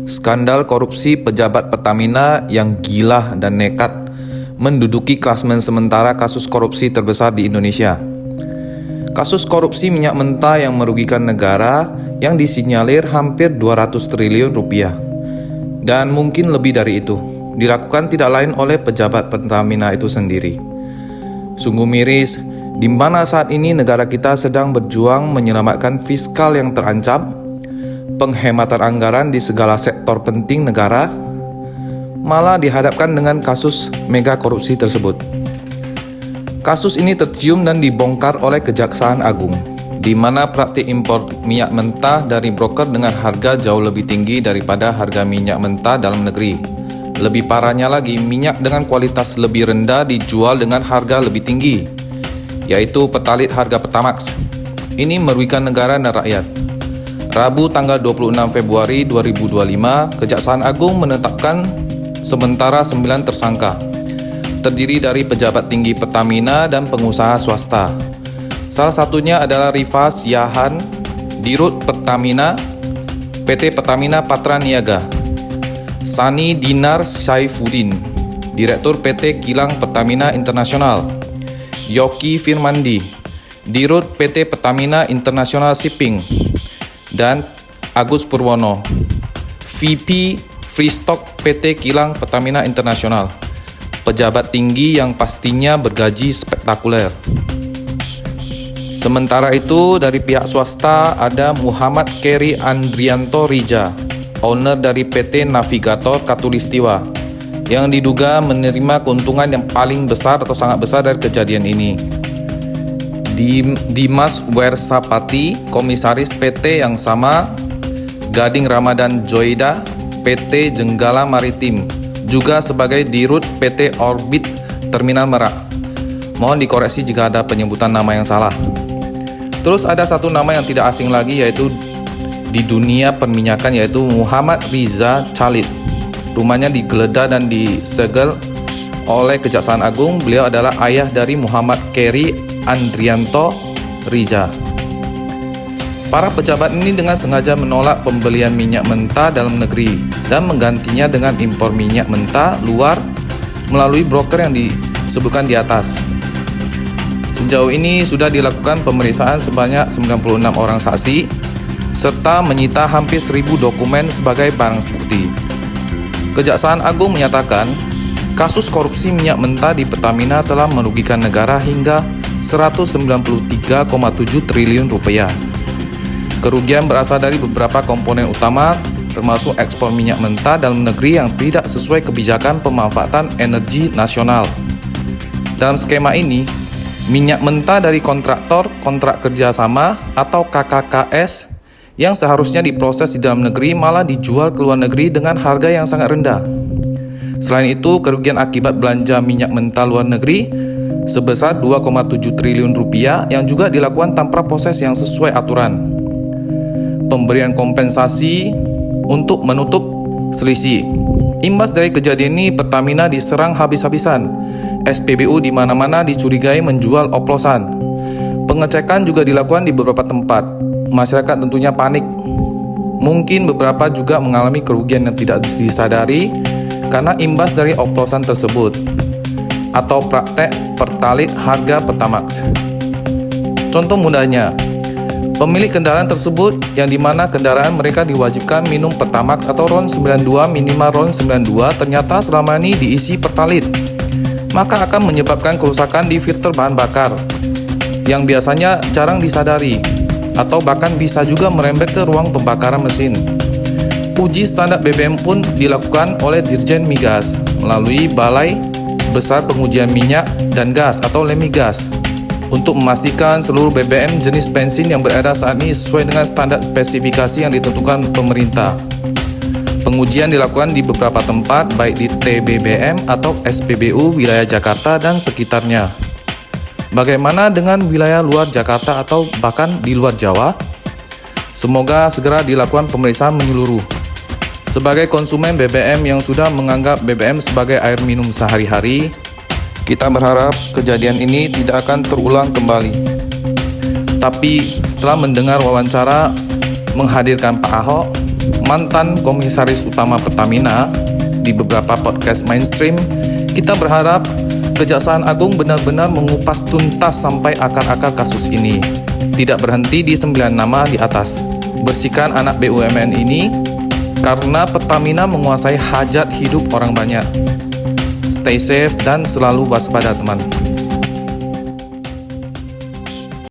Skandal korupsi pejabat Pertamina yang gila dan nekat menduduki klasemen sementara kasus korupsi terbesar di Indonesia. Kasus korupsi minyak mentah yang merugikan negara yang disinyalir hampir 200 triliun rupiah. Dan mungkin lebih dari itu, dilakukan tidak lain oleh pejabat Pertamina itu sendiri. Sungguh miris, di mana saat ini negara kita sedang berjuang menyelamatkan fiskal yang terancam, penghematan anggaran di segala sektor penting negara, malah dihadapkan dengan kasus mega korupsi tersebut. Kasus ini tercium dan dibongkar oleh Kejaksaan Agung, di mana praktik impor minyak mentah dari broker dengan harga jauh lebih tinggi daripada harga minyak mentah dalam negeri. Lebih parahnya lagi, minyak dengan kualitas lebih rendah dijual dengan harga lebih tinggi, yaitu pertalit harga Pertamax. Ini merugikan negara dan rakyat. Rabu tanggal 26 Februari 2025, Kejaksaan Agung menetapkan sementara 9 tersangka, terdiri dari pejabat tinggi Pertamina dan pengusaha swasta. Salah satunya adalah Rifa Siahan, Dirut Pertamina, PT Pertamina Patra Niaga; Sani Dinar Saifuddin, Direktur PT Kilang Pertamina Internasional; Yoki Firmandi, Dirut PT Pertamina International Shipping; dan Agus Purwono, VP Freestock PT Kilang Pertamina Internasional, pejabat tinggi yang pastinya bergaji spektakuler. Sementara itu, dari pihak swasta ada Muhammad Keri Andrianto Rija, owner dari PT Navigator Katulistiwa, yang diduga menerima keuntungan yang paling besar atau sangat besar dari kejadian ini. Dimas Wersapati, komisaris PT yang sama; Gading Ramadan Joida, PT Jenggala Maritim, juga sebagai Dirut PT Orbit Terminal Merak. Mohon dikoreksi jika ada penyebutan nama yang salah. Terus ada satu nama yang tidak asing lagi, yaitu di dunia perminyakan, yaitu Muhammad Riza Khalid. Rumahnya digeledah dan disegel oleh Kejaksaan Agung. Beliau adalah ayah dari Muhammad Keri Andrianto Rija. Para pejabat ini dengan sengaja menolak pembelian minyak mentah dalam negeri dan menggantinya dengan impor minyak mentah luar melalui broker yang disebutkan di atas. Sejauh ini sudah dilakukan pemeriksaan sebanyak 96 orang saksi serta menyita hampir 1.000 dokumen sebagai barang bukti. Kejaksaan Agung menyatakan kasus korupsi minyak mentah di Pertamina telah merugikan negara hingga 193,7 triliun rupiah. Kerugian berasal dari beberapa komponen utama, termasuk ekspor minyak mentah dalam negeri yang tidak sesuai kebijakan pemanfaatan energi nasional. Dalam skema ini, minyak mentah dari kontraktor kontrak kerjasama atau KKKS yang seharusnya diproses di dalam negeri malah dijual ke luar negeri dengan harga yang sangat rendah. Selain itu, kerugian akibat belanja minyak mentah luar negeri sebesar 2,7 triliun rupiah yang juga dilakukan tanpa proses yang sesuai aturan. Pemberian kompensasi untuk menutup selisih. Imbas dari kejadian ini, Pertamina diserang habis-habisan. SPBU di mana-mana dicurigai menjual oplosan. Pengecekan juga dilakukan di beberapa tempat. Masyarakat tentunya panik. Mungkin beberapa juga mengalami kerugian yang tidak disadari karena imbas dari oplosan tersebut atau praktek pertalit harga Pertamax. Contoh mudahnya, pemilik kendaraan tersebut yang dimana kendaraan mereka diwajibkan minum Pertamax atau RON 92 minimal RON 92 ternyata selama ini diisi pertalit, maka akan menyebabkan kerusakan di filter bahan bakar yang biasanya jarang disadari atau bahkan bisa juga merembet ke ruang pembakaran mesin. Uji standar BBM pun dilakukan oleh Dirjen Migas melalui Balai Besar Pengujian Minyak dan Gas atau LEMIGAS untuk memastikan seluruh BBM jenis bensin yang beredar saat ini sesuai dengan standar spesifikasi yang ditentukan pemerintah. Pengujian dilakukan di beberapa tempat baik di TBBM atau SPBU wilayah Jakarta dan sekitarnya. Bagaimana dengan wilayah luar Jakarta atau bahkan di luar Jawa? Semoga segera dilakukan pemeriksaan menyeluruh. Sebagai konsumen BBM yang sudah menganggap BBM sebagai air minum sehari-hari, kita berharap kejadian ini tidak akan terulang kembali. Tapi setelah mendengar wawancara menghadirkan Pak Ahok, mantan Komisaris Utama Pertamina di beberapa podcast mainstream, kita berharap Kejaksaan Agung benar-benar mengupas tuntas sampai akar-akar kasus ini. Tidak berhenti di 9 nama di atas. Bersihkan anak BUMN ini karena Pertamina menguasai hajat hidup orang banyak. Stay safe dan selalu waspada, teman.